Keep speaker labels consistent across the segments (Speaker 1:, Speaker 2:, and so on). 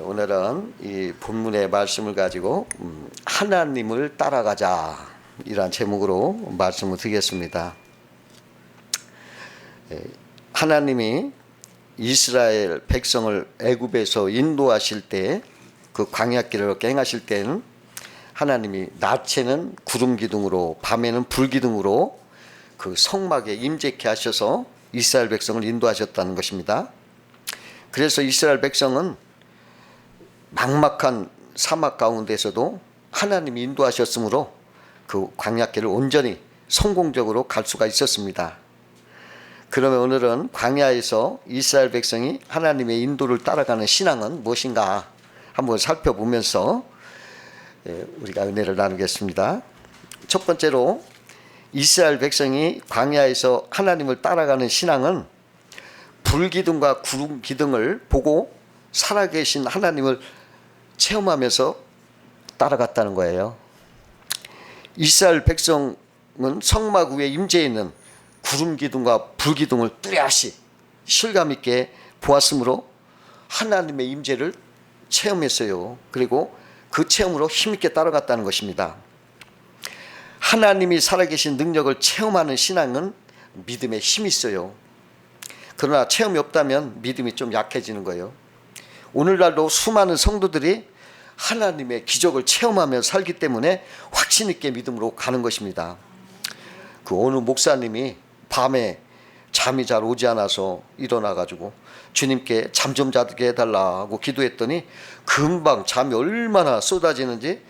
Speaker 1: 오늘은 이 본문의 말씀을 가지고 하나님을 따라가자 이란 제목으로 말씀을 드리겠습니다. 하나님이 이스라엘 백성을 애굽에서 인도하실 때 그 광야길을 행하실 때는 하나님이 낮에는 구름 기둥으로 밤에는 불 기둥으로 그 성막에 임재케 하셔서 이스라엘 백성을 인도하셨다는 것입니다. 그래서 이스라엘 백성은 막막한 사막 가운데서도 하나님이 인도하셨으므로 그 광야길을 온전히 성공적으로 갈 수가 있었습니다. 그러면 오늘은 광야에서 이스라엘 백성이 하나님의 인도를 따라가는 신앙은 무엇인가 한번 살펴보면서 우리가 은혜를 나누겠습니다. 첫 번째로 이스라엘 백성이 광야에서 하나님을 따라가는 신앙은 불기둥과 구름 기둥을 보고 살아계신 하나님을 체험하면서 따라갔다는 거예요. 이스라엘 백성은 성막 위에 임재 있는 구름 기둥과 불 기둥을 뚜렷이 실감 있게 보았으므로 하나님의 임재를 체험했어요. 그리고 그 체험으로 힘있게 따라갔다는 것입니다. 하나님이 살아계신 능력을 체험하는 신앙은 믿음에 힘이 있어요. 그러나 체험이 없다면 믿음이 좀 약해지는 거예요. 오늘날도 수많은 성도들이 하나님의 기적을 체험하며 살기 때문에 확신 있게 믿음으로 가는 것입니다. 그 어느 목사님이 밤에 잠이 잘 오지 않아서 일어나가지고 주님께 잠 좀 자게 해달라고 기도했더니 금방 잠이 얼마나 쏟아지는지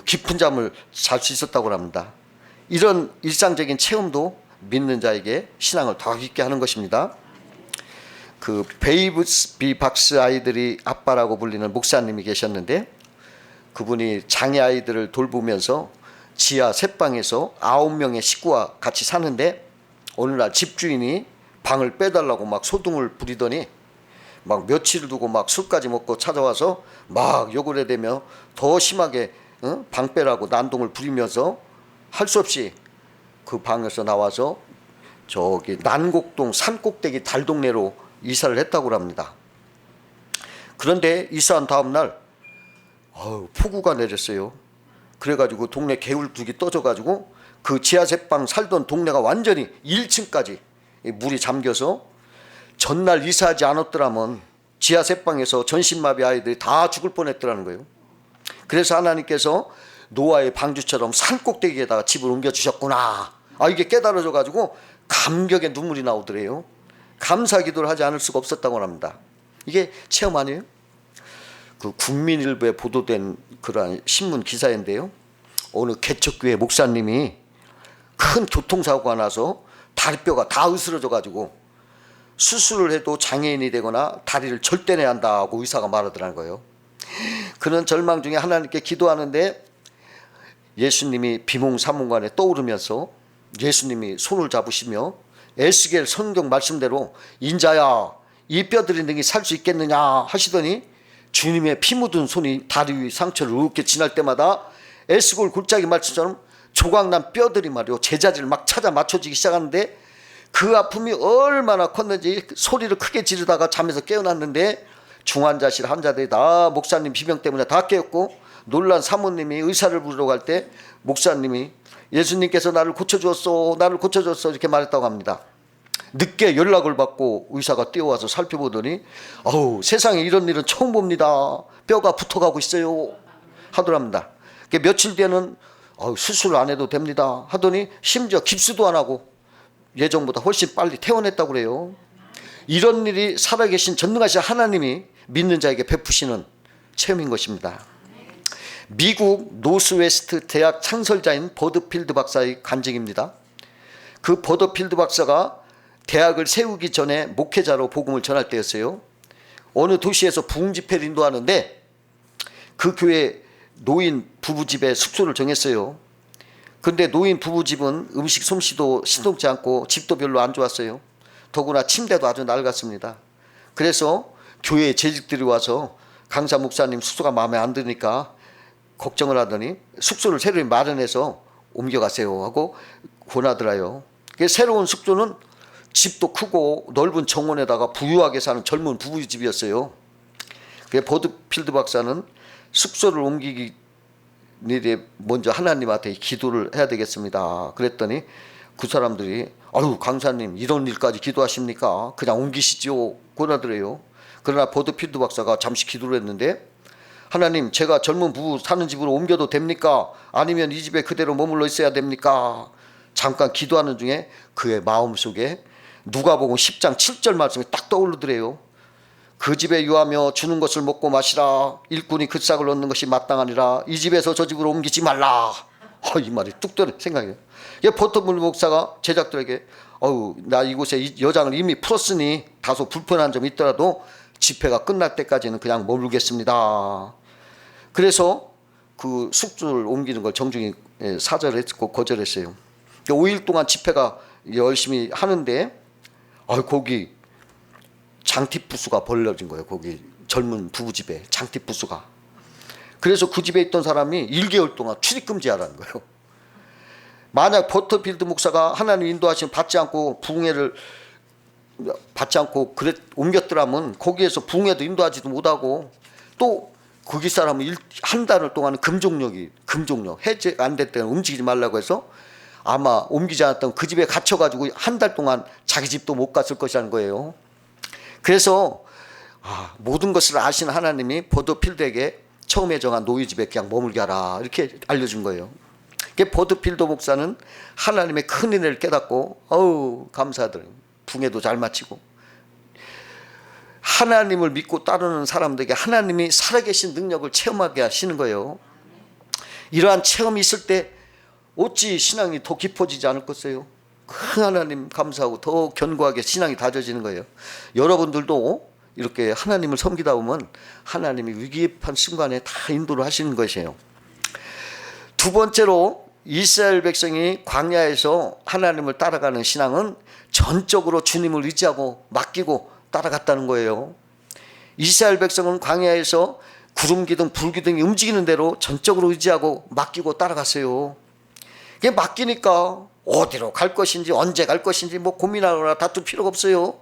Speaker 1: 깊은 잠을 잘 수 있었다고 합니다. 이런 일상적인 체험도 믿는 자에게 신앙을 더 깊게 하는 것입니다. 그 베이비 박스 아이들이 아빠라고 불리는 목사님이 계셨는데 그분이 장애 아이들을 돌보면서 지하 셋방에서 9명의 식구와 같이 사는데 어느 날 집주인이 방을 빼달라고 막 소동을 부리더니 막 며칠을 두고 막 술까지 먹고 찾아와서 막 욕을 해대며 더 심하게 방 빼라고 난동을 부리면서 할 수 없이 그 방에서 나와서 저기 난곡동 산꼭대기 달동네로 이사를 했다고 합니다. 그런데 이사한 다음 날 폭우가 내렸어요. 그래가지고 동네 개울둑이 떠져가지고 그 지하셋방 살던 동네가 완전히 1층까지 물이 잠겨서 전날 이사하지 않았더라면 지하셋방에서 전신마비 아이들이 다 죽을 뻔했더라는 거예요. 그래서 하나님께서 노아의 방주처럼 산꼭대기에다가 집을 옮겨주셨구나. 이게 깨달아져가지고 감격의 눈물이 나오더래요. 감사기도를 하지 않을 수가 없었다고 합니다. 이게 체험 아니에요? 그 국민일보에 보도된 그러한 신문 기사인데요. 어느 개척교회 목사님이 큰 교통사고가 나서 다리뼈가 다 으스러져가지고 수술을 해도 장애인이 되거나 다리를 절대내야 한다고 의사가 말하더라는 거예요. 그런 절망 중에 하나님께 기도하는데 예수님이 비몽사몽간에 떠오르면서 예수님이 손을 잡으시며 에스겔 성경 말씀대로 인자야 이 뼈들이 능히 살 수 있겠느냐 하시더니 주님의 피 묻은 손이 다리 위 상처를 이렇게 지날 때마다 에스겔 골짜기 말씀처럼 조각난 뼈들이 말이요 제자리를 막 찾아 맞춰지기 시작하는데 그 아픔이 얼마나 컸는지 소리를 크게 지르다가 잠에서 깨어났는데 중환자실 환자들이 다 목사님 비명 때문에 다 깨었고 놀란 사모님이 의사를 부르러 갈 때 목사님이 예수님께서 나를 고쳐주었소 이렇게 말했다고 합니다. 늦게 연락을 받고 의사가 뛰어와서 살펴보더니 세상에 이런 일은 처음 봅니다. 뼈가 붙어가고 있어요 하더랍니다. 며칠 뒤에는 수술 안 해도 됩니다 하더니 심지어 깁스도 안 하고 예정보다 훨씬 빨리 퇴원했다고 그래요. 이런 일이 살아계신 전능하신 하나님이 믿는 자에게 베푸시는 체험인 것입니다. 미국 노스웨스트 대학 창설자인 버드필드 박사의 간증입니다. 그 버드필드 박사가 대학을 세우기 전에 목회자로 복음을 전할 때였어요. 어느 도시에서 부흥 집회를 인도하는데 그 교회 노인 부부집에 숙소를 정했어요. 근데 노인 부부집은 음식 솜씨도 신통치 않고 집도 별로 안 좋았어요. 더구나 침대도 아주 낡았습니다. 그래서 교회 재직들이 와서 강사 목사님 숙소가 마음에 안 드니까 걱정을 하더니 숙소를 새로 마련해서 옮겨가세요 하고 권하더라요. 새로운 숙소는 집도 크고 넓은 정원에다가 부유하게 사는 젊은 부부집이었어요. 그 버드필드 박사는 숙소를 옮기기 일에 먼저 하나님한테 기도를 해야 되겠습니다. 그랬더니 그 사람들이 아유 강사님 이런 일까지 기도하십니까? 그냥 옮기시죠. 그러더래요. 그러나 버드필드 박사가 잠시 기도를 했는데 하나님 제가 젊은 부부 사는 집으로 옮겨도 됩니까? 아니면 이 집에 그대로 머물러 있어야 됩니까? 잠깐 기도하는 중에 그의 마음속에 누가복음 10장 7절 말씀이 딱 떠오르더래요. 그 집에 유하며 주는 것을 먹고 마시라. 일꾼이 그 싹을 얻는 것이 마땅하니라. 이 집에서 저 집으로 옮기지 말라. 이 말이 뚝 떠는 생각이에요. 버터블 목사가 제작들에게 나 이곳에 여장을 이미 풀었으니 다소 불편한 점이 있더라도 집회가 끝날 때까지는 그냥 머물겠습니다. 그래서 그 숙소를 옮기는 걸 정중히 사절했고 거절했어요. 5일 동안 집회가 열심히 하는데 거기 장티푸스가 벌어진 거예요. 거기 젊은 부부집에 장티푸스가. 그래서 그 집에 있던 사람이 1개월 동안 출입금지하라는 거예요. 만약 버터필드 목사가 하나님 인도하시면 받지 않고 부흥회를 받지 않고 옮겼더라면 거기에서 부흥회도 인도하지도 못하고 또 거기 사람은 한 달을 동안 금종력 해제 안 될 때는 움직이지 말라고 해서 아마 옮기지 않았다면 그 집에 갇혀가지고 한 달 동안 자기 집도 못 갔을 것이라는 거예요. 그래서 모든 것을 아시는 하나님이 버드필드에게 처음에 정한 노예집에 그냥 머물게 하라 이렇게 알려준 거예요. 버드필드 목사는 하나님의 큰 은혜를 깨닫고 감사드려요. 붕해도 잘 마치고 하나님을 믿고 따르는 사람들에게 하나님이 살아계신 능력을 체험하게 하시는 거예요. 이러한 체험이 있을 때 어찌 신앙이 더 깊어지지 않을겠어요? 큰 하나님 감사하고 더 견고하게 신앙이 다져지는 거예요. 여러분들도 이렇게 하나님을 섬기다 보면 하나님이 위기의 순간에 다 인도를 하시는 것이에요. 두 번째로 이스라엘 백성이 광야에서 하나님을 따라가는 신앙은 전적으로 주님을 의지하고 맡기고 따라갔다는 거예요. 이스라엘 백성은 광야에서 구름 기둥 불 기둥이 움직이는 대로 전적으로 의지하고 맡기고 따라갔어요. 이게 맡기니까 어디로 갈 것인지 언제 갈 것인지 고민하거나 다툴 필요가 없어요.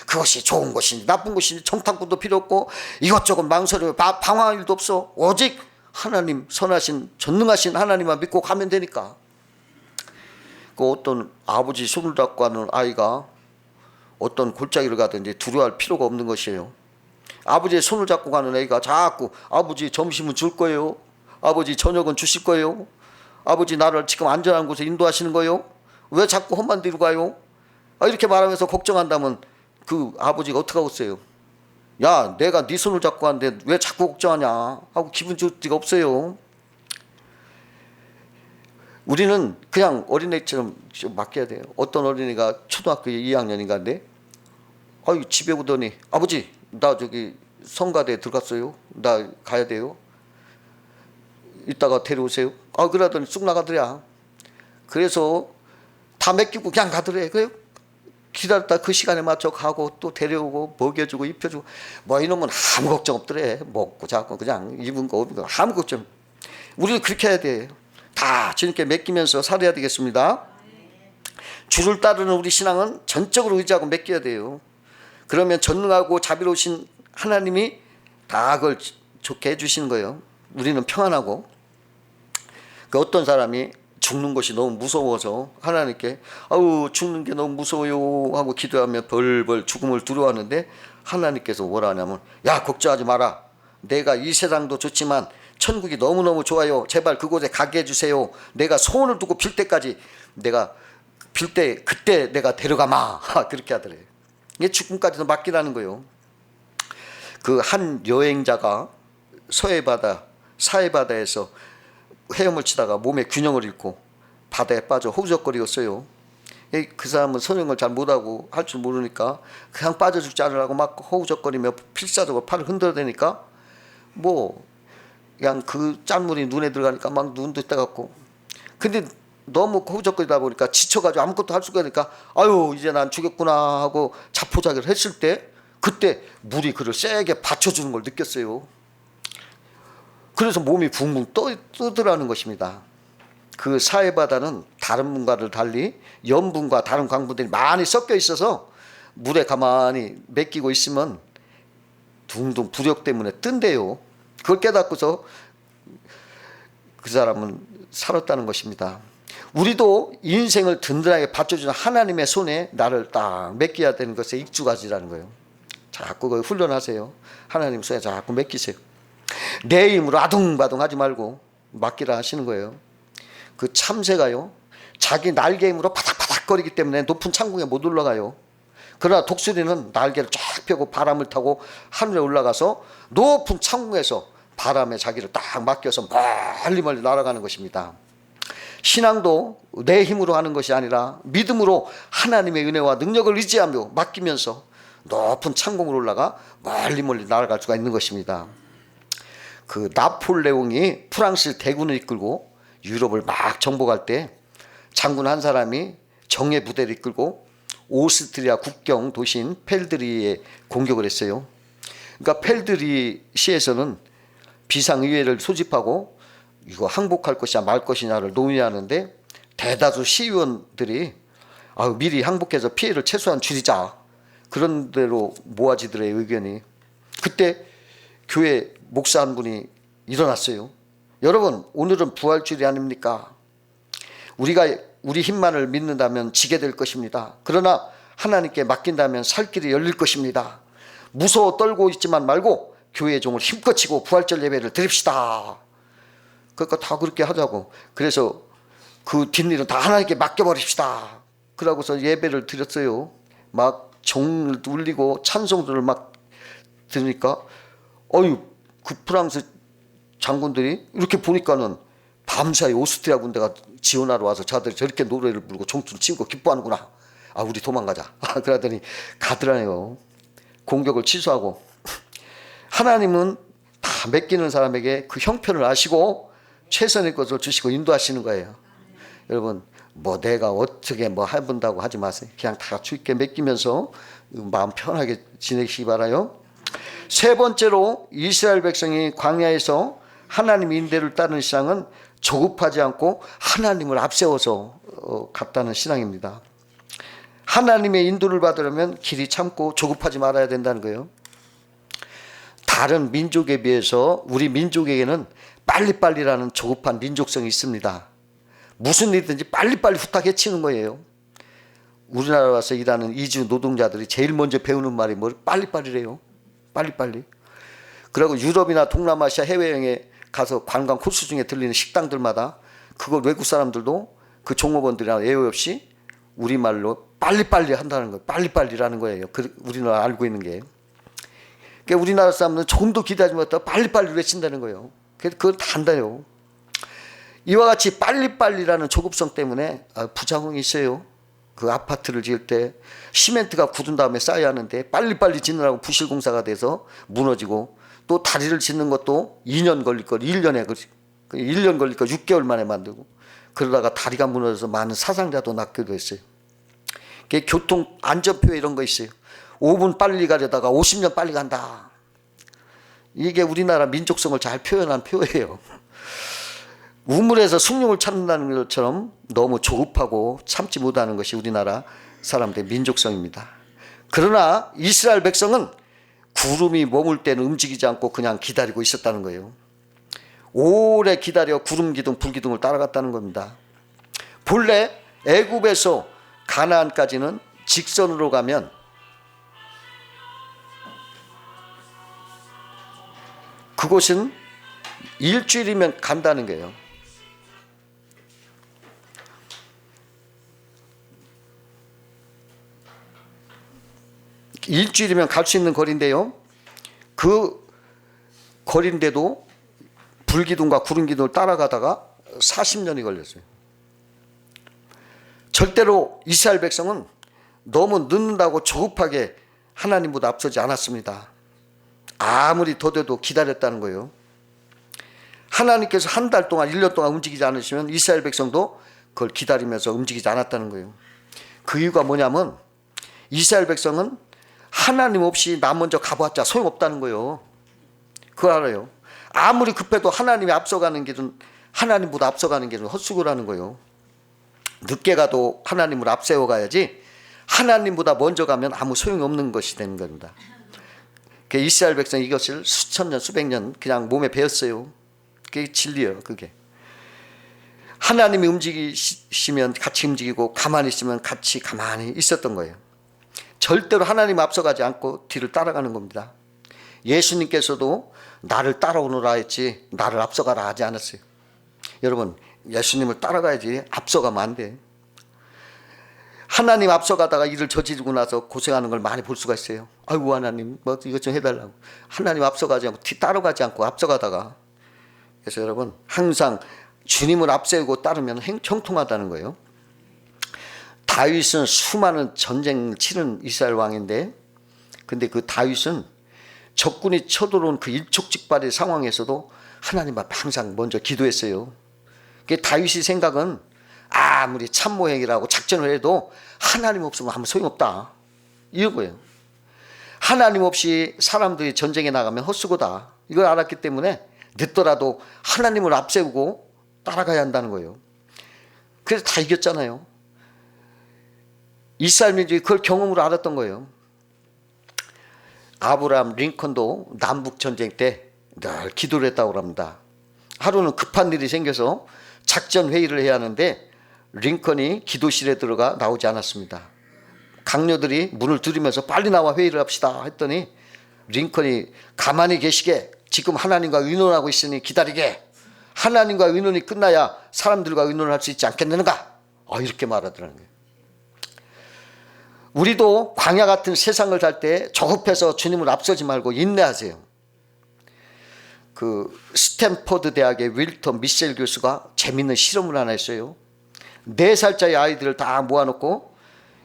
Speaker 1: 그것이 좋은 것인지 나쁜 것인지 정탐꾼도 필요 없고 이것저것 망설이고 방황할 일도 없어. 오직 하나님 선하신 전능하신 하나님만 믿고 가면 되니까. 어떤 아버지 손을 잡고 하는 아이가 어떤 골짜기를 가든지 두려워할 필요가 없는 것이에요. 아버지의 손을 잡고 가는 애가 자꾸 아버지 점심은 줄 거예요. 아버지 저녁은 주실 거예요. 아버지 나를 지금 안전한 곳에 인도하시는 거예요. 왜 자꾸 험한 데로 가요? 이렇게 말하면서 걱정한다면 그 아버지가 어떻게 하겠어요? 야 내가 네 손을 잡고 가는데 왜 자꾸 걱정하냐 하고 기분 좋을 리가 없어요. 우리는 그냥 어린애처럼 맡겨야 돼요. 어떤 어린이가 초등학교 2학년인가인데 집에 오더니 아버지 나 저기 성가대에 들어갔어요. 나 가야 돼요. 이따가 데려오세요. 그러더니 쑥 나가더라. 그래서 다 맡기고 그냥 가더래. 그래요. 기다렸다 그 시간에 맞춰 가고 또 데려오고 먹여주고 입혀주고 이놈은 아무 걱정 없더래. 먹고 자고 그냥 입은 거 입은 거 아무 걱정. 우리는 그렇게 해야 돼. 다 주님께 맡기면서 살아야 되겠습니다. 주를 따르는 우리 신앙은 전적으로 의지하고 맡겨야 돼요. 그러면 전능하고 자비로우신 하나님이 다 그걸 좋게 해주시는 거예요. 우리는 평안하고. 어떤 사람이 죽는 것이 너무 무서워서 하나님께 죽는 게 너무 무서워요 하고 기도하며 벌벌 죽음을 두려워하는데 하나님께서 뭐라 하냐면 야 걱정하지 마라. 내가 이 세상도 좋지만 천국이 너무너무 좋아요. 제발 그곳에 가게 해주세요. 내가 소원을 두고 빌 때까지 내가 빌 때 그때 내가 데려가마 그렇게 하더래요. 이게 죽음까지도 맡기라는 거예요. 그 한 여행자가 서해바다 사해바다에서 헤엄을 치다가 몸의 균형을 잃고 바다에 빠져 허우적거리었어요. 그 사람은 선행을 잘 못하고 할 줄 모르니까 그냥 빠져 죽지 않으라고 막 허우적거리며 필사적으로 팔을 흔들어대니까 그냥 그 짠물이 눈에 들어가니까 막 눈도 떠갖고 근데 너무 허우적거리다 보니까 지쳐가지고 아무것도 할 수가 없으니까 이제 난 죽겠구나 하고 자포자기를 했을 때 그때 물이 그를 세게 받쳐주는 걸 느꼈어요. 그래서 몸이 붕붕 뜨더라는 것입니다. 그 사해바다는 다른 문과를 달리 염분과 다른 광분들이 많이 섞여 있어서 물에 가만히 맡기고 있으면 둥둥 부력 때문에 뜬대요. 그걸 깨닫고서 그 사람은 살았다는 것입니다. 우리도 인생을 든든하게 받쳐주는 하나님의 손에 나를 딱 맡겨야 되는 것에 익숙하지라는 거예요. 자꾸 그걸 훈련하세요. 하나님 손에 자꾸 맡기세요. 내 힘으로 아둥바둥 하지 말고 맡기라 하시는 거예요. 그 참새가요, 자기 날개 힘으로 바닥바닥거리기 때문에 높은 창궁에 못 올라가요. 그러나 독수리는 날개를 쫙 펴고 바람을 타고 하늘에 올라가서 높은 창궁에서 바람에 자기를 딱 맡겨서 멀리 멀리 날아가는 것입니다. 신앙도 내 힘으로 하는 것이 아니라 믿음으로 하나님의 은혜와 능력을 의지하며 맡기면서 높은 창공으로 올라가 멀리 멀리 날아갈 수가 있는 것입니다. 그 나폴레옹이 프랑스 대군을 이끌고 유럽을 막 정복할 때 장군 한 사람이 정예 부대를 이끌고 오스트리아 국경 도시인 펠드리에 공격을 했어요. 그러니까 펠드리시에서는 비상의회를 소집하고 이거 항복할 것이냐 말 것이냐를 논의하는데 대다수 시의원들이 미리 항복해서 피해를 최소한 줄이자, 그런 대로 모아지더래요, 의견이. 그때 교회 목사 한 분이 일어났어요. 여러분, 오늘은 부활주일 아닙니까? 우리가 우리 힘만을 믿는다면 지게 될 것입니다. 그러나 하나님께 맡긴다면 살 길이 열릴 것입니다. 무서워 떨고 있지만 말고 교회의 종을 힘껏 치고 부활절 예배를 드립시다. 그러니까 다 그렇게 하자고. 그래서 그 뒷일은 다 하나님께 맡겨버립시다. 그러고서 예배를 드렸어요. 막 종을 울리고 찬송들을 막 들으니까 그 프랑스 장군들이 이렇게 보니까는 밤사이 오스트리아 군대가 지원하러 와서 자들이 저렇게 노래를 부르고 종투를 치고 기뻐하는구나. 우리 도망가자. 그러더니 가더라네요. 공격을 취소하고. 하나님은 다 맡기는 사람에게 그 형편을 아시고 최선의 것을 주시고 인도하시는 거예요. 여러분, 내가 어떻게 해본다고 하지 마세요. 그냥 다 주께 맡기면서 마음 편하게 지내시기 바라요. 세 번째로, 이스라엘 백성이 광야에서 하나님의 인도를 따르는 신앙은 조급하지 않고 하나님을 앞세워서 갔다는 신앙입니다. 하나님의 인도를 받으려면 길이 참고 조급하지 말아야 된다는 거예요. 다른 민족에 비해서 우리 민족에게는 빨리빨리라는 조급한 민족성이 있습니다. 무슨 일이든지 빨리빨리 후딱 해치는 거예요. 우리나라 와서 일하는 이주 노동자들이 제일 먼저 배우는 말이 빨리빨리래요. 빨리빨리. 그리고 유럽이나 동남아시아 해외여행에 가서 관광 코스 중에 들리는 식당들마다 그걸 외국 사람들도 그 종업원들이나 예외 없이 우리말로 빨리빨리 한다는 거예요. 빨리빨리라는 거예요. 우리나라 알고 있는 게. 그러니까 우리나라 사람들은 조금도 기다리지 못하고 빨리빨리 외친다는 거예요. 그걸 다 한다요. 이와 같이 빨리빨리라는 조급성 때문에 부작용이 있어요. 그 아파트를 지을 때 시멘트가 굳은 다음에 쌓아야 하는데 빨리빨리 짓느라고 부실공사가 돼서 무너지고, 또 다리를 짓는 것도 2년 걸릴 걸 1년에 1년 걸릴 걸 6개월 만에 만들고, 그러다가 다리가 무너져서 많은 사상자도 낳기도 했어요. 교통 안전표에 이런 거 있어요. 5분 빨리 가려다가 50년 빨리 간다. 이게 우리나라 민족성을 잘 표현한 표예요. 우물에서 숭늉을 찾는다는 것처럼 너무 조급하고 참지 못하는 것이 우리나라 사람들의 민족성입니다. 그러나 이스라엘 백성은 구름이 머물 때는 움직이지 않고 그냥 기다리고 있었다는 거예요. 오래 기다려 구름 기둥 불 기둥을 따라갔다는 겁니다. 본래 애굽에서 가나안까지는 직선으로 가면 그곳은 일주일이면 간다는 거예요. 일주일이면 갈 수 있는 거리인데요. 그 거리인데도 불기둥과 구름기둥을 따라가다가 40년이 걸렸어요. 절대로 이스라엘 백성은 너무 늦는다고 조급하게 하나님보다 앞서지 않았습니다. 아무리 더뎌도 기다렸다는 거예요. 하나님께서 한 달 동안 1년 동안 움직이지 않으시면 이스라엘 백성도 그걸 기다리면서 움직이지 않았다는 거예요. 그 이유가 뭐냐면 이스라엘 백성은 하나님 없이 나 먼저 가봤자 소용없다는 거예요. 그걸 알아요. 아무리 급해도 하나님이 앞서가는 길은, 하나님보다 앞서가는 길은 헛수고라는 거예요. 늦게 가도 하나님을 앞세워 가야지 하나님보다 먼저 가면 아무 소용이 없는 것이 되는 겁니다. 그 이스라엘 백성이 이것을 수천 년, 수백 년 그냥 몸에 배웠어요. 그게 진리예요, 그게. 하나님이 움직이시면 같이 움직이고 가만히 있으면 같이 가만히 있었던 거예요. 절대로 하나님 앞서가지 않고 뒤를 따라가는 겁니다. 예수님께서도 나를 따라오너라 했지 나를 앞서가라 하지 않았어요. 여러분, 예수님을 따라가야지 앞서가면 안 돼. 하나님 앞서가다가 일을 저지르고 나서 고생하는 걸 많이 볼 수가 있어요. 아이고 하나님 뭐 이것 좀 해달라고. 하나님 앞서가지 않고 뒤 따라가지 않고 앞서가다가. 그래서 여러분 항상 주님을 앞세우고 따르면 형통하다는 거예요. 다윗은 수많은 전쟁을 치른 이스라엘 왕인데, 근데 그 다윗은 적군이 쳐들어온 그 일촉즉발의 상황에서도 하나님 앞에 항상 먼저 기도했어요. 다윗의 생각은 아무리 참모행이라고 작전을 해도 하나님 없으면 아무 소용없다, 이런 거예요. 하나님 없이 사람들이 전쟁에 나가면 헛수고다, 이걸 알았기 때문에 늦더라도 하나님을 앞세우고 따라가야 한다는 거예요. 그래서 다 이겼잖아요. 이스라엘 민족이 그걸 경험으로 알았던 거예요. 아브라함 링컨도 남북 전쟁 때 늘 기도를 했다고 합니다. 하루는 급한 일이 생겨서 작전 회의를 해야 하는데 링컨이 기도실에 들어가 나오지 않았습니다. 강요들이 문을 두드리면서 빨리 나와 회의를 합시다 했더니 링컨이 가만히 계시게, 지금 하나님과 의논하고 있으니 기다리게, 하나님과 의논이 끝나야 사람들과 의논을 할 수 있지 않겠는가, 이렇게 말하더라는 거예요. 우리도 광야 같은 세상을 살 때 조급해서 주님을 앞서지 말고 인내하세요. 그 스탠퍼드 대학의 윌턴 미셸 교수가 재밌는 실험을 하나 했어요. 4살짜리 아이들을 다 모아놓고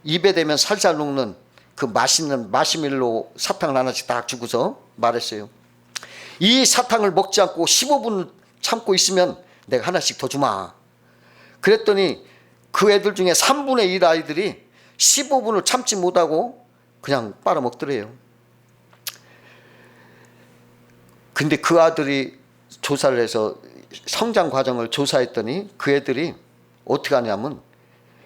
Speaker 1: 입에 대면 살살 녹는 그 맛있는 마시멜로 사탕을 하나씩 딱 주고서 말했어요. 이 사탕을 먹지 않고 15분 참고 있으면 내가 하나씩 더 주마. 그랬더니 그 애들 중에 3분의 1 아이들이 15분을 참지 못하고 그냥 빨아먹더래요. 근데 그 아들이 조사를 해서 성장 과정을 조사했더니 그 애들이 어떻게 하냐면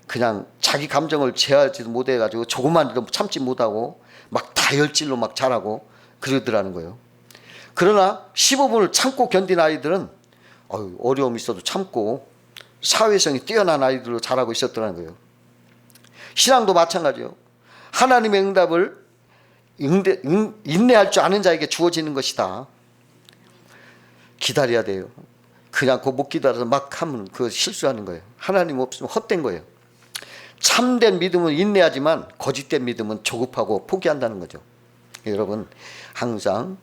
Speaker 1: 그냥 자기 감정을 제어하지도 못해가지고 조금만 더 참지 못하고 막 다혈질로 막 자라고 그러더라는 거예요. 그러나 15분을 참고 견딘 아이들은 어려움이 있어도 참고 사회성이 뛰어난 아이들로 자라고 있었더라는 거예요. 신앙도 마찬가지예요. 하나님의 응답을 인내할 줄 아는 자에게 주어지는 것이다. 기다려야 돼요. 그냥 못 기다려서 막 하면 그거 실수하는 거예요. 하나님 없으면 헛된 거예요. 참된 믿음은 인내하지만 거짓된 믿음은 조급하고 포기한다는 거죠. 여러분 항상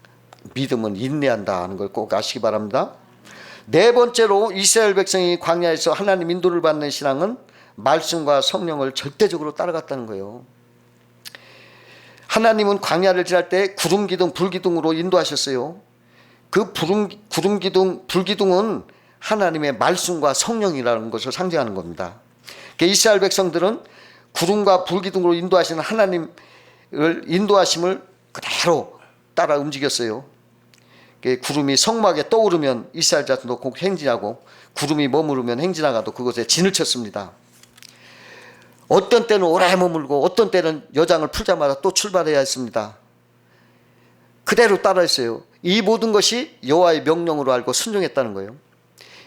Speaker 1: 믿음은 인내한다는 걸 꼭 아시기 바랍니다. 4번째로 이스라엘 백성이 광야에서 하나님 인도를 받는 신앙은 말씀과 성령을 절대적으로 따라갔다는 거예요. 하나님은 광야를 지날 때 구름 기둥 불 기둥으로 인도하셨어요. 그 구름 기둥 불 기둥은 하나님의 말씀과 성령이라는 것을 상징하는 겁니다. 이스라엘 백성들은 구름과 불 기둥으로 인도하시는 하나님을 인도하심을 그대로 따라 움직였어요. 구름이 성막에 떠오르면 이스라엘 자손도 곧 행진하고, 구름이 머무르면 행진하가도 그곳에 진을 쳤습니다. 어떤 때는 오래 머물고 어떤 때는 여장을 풀자마자 또 출발해야 했습니다. 그대로 따라했어요. 이 모든 것이 여호와의 명령으로 알고 순종했다는 거예요.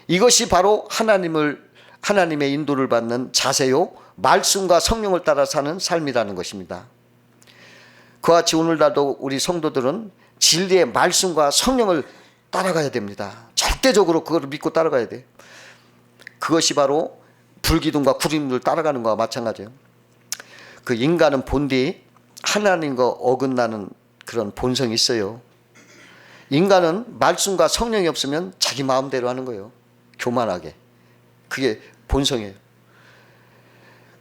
Speaker 1: 이것이 바로 하나님의 인도를 받는 자세요, 말씀과 성령을 따라 사는 삶이라는 것입니다. 그와 같이 오늘날도 우리 성도들은 진리의 말씀과 성령을 따라가야 됩니다. 절대적으로 그걸 믿고 따라가야 돼요. 그것이 바로 불기둥과 구름을 따라가는 것과 마찬가지예요. 그 인간은 본디 하나님과 어긋나는 그런 본성이 있어요. 인간은 말씀과 성령이 없으면 자기 마음대로 하는 거예요. 교만하게. 그게 본성이에요.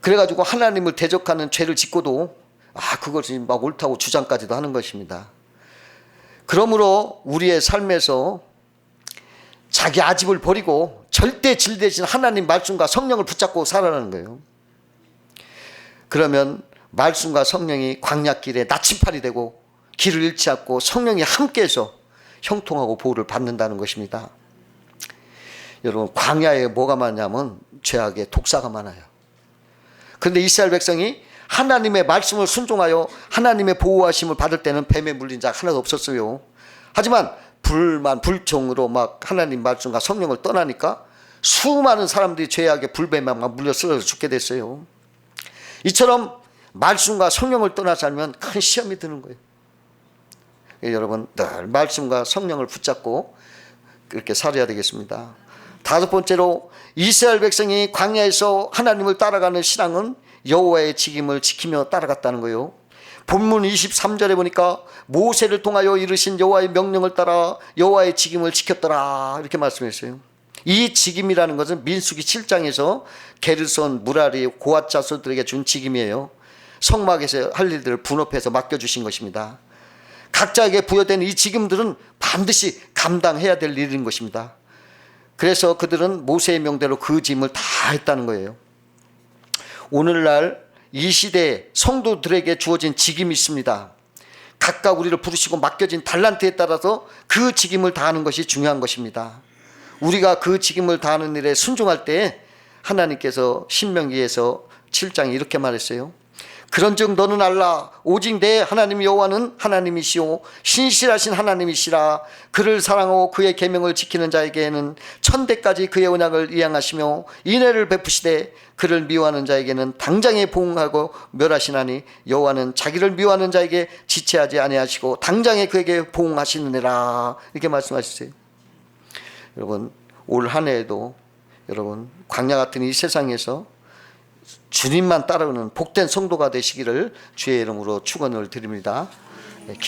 Speaker 1: 그래가지고 하나님을 대적하는 죄를 짓고도 그것이 막 옳다고 주장까지도 하는 것입니다. 그러므로 우리의 삶에서 자기 아집을 버리고 절대 진리되신 하나님 말씀과 성령을 붙잡고 살아가는 거예요. 그러면 말씀과 성령이 광야길에 나침판이 되고 길을 잃지 않고 성령이 함께해서 형통하고 보호를 받는다는 것입니다. 여러분 광야에 뭐가 많냐면 죄악의 독사가 많아요. 그런데 이스라엘 백성이 하나님의 말씀을 순종하여 하나님의 보호하심을 받을 때는 뱀에 물린 자 하나도 없었어요. 하지만 불만 불종으로 막 하나님 말씀과 성령을 떠나니까 수많은 사람들이 죄악에 불뱀에 막 물려 쓰러져 죽게 됐어요. 이처럼 말씀과 성령을 떠나지 않으면 큰 시험이 드는 거예요. 여러분 늘 말씀과 성령을 붙잡고 그렇게 살아야 되겠습니다. 다섯 번째로 이스라엘 백성이 광야에서 하나님을 따라가는 신앙은 여호와의 직임을 지키며 따라갔다는 거예요. 본문 23절에 보니까 모세를 통하여 이르신 여호와의 명령을 따라 여호와의 직임을 지켰더라 이렇게 말씀했어요. 이 직임이라는 것은 민수기 7장에서 게르손, 무라리, 고앗 자손들에게 준 직임이에요. 성막에서 할 일들을 분업해서 맡겨주신 것입니다. 각자에게 부여된 이 직임들은 반드시 감당해야 될 일인 것입니다. 그래서 그들은 모세의 명대로 그 짐을 다 했다는 거예요. 오늘날 이 시대에 성도들에게 주어진 직임이 있습니다. 각각 우리를 부르시고 맡겨진 달란트에 따라서 그 직임을 다하는 것이 중요한 것입니다. 우리가 그 직임을 다하는 일에 순종할 때 하나님께서 신명기에서 7장에 이렇게 말했어요. 그런즉 너는 알라 오직 내 하나님 여호와는 하나님이시오 신실하신 하나님이시라. 그를 사랑하고 그의 계명을 지키는 자에게는 천대까지 그의 언약을 이행하시며 인애를 베푸시되 그를 미워하는 자에게는 당장에 보응하고 멸하시나니 여호와는 자기를 미워하는 자에게 지체하지 아니하시고 당장에 그에게 보응하시느니라 이렇게 말씀하셨어요. 여러분 올 한 해에도 여러분 광야 같은 이 세상에서 주님만 따르는 복된 성도가 되시기를 주의 이름으로 축원을 드립니다.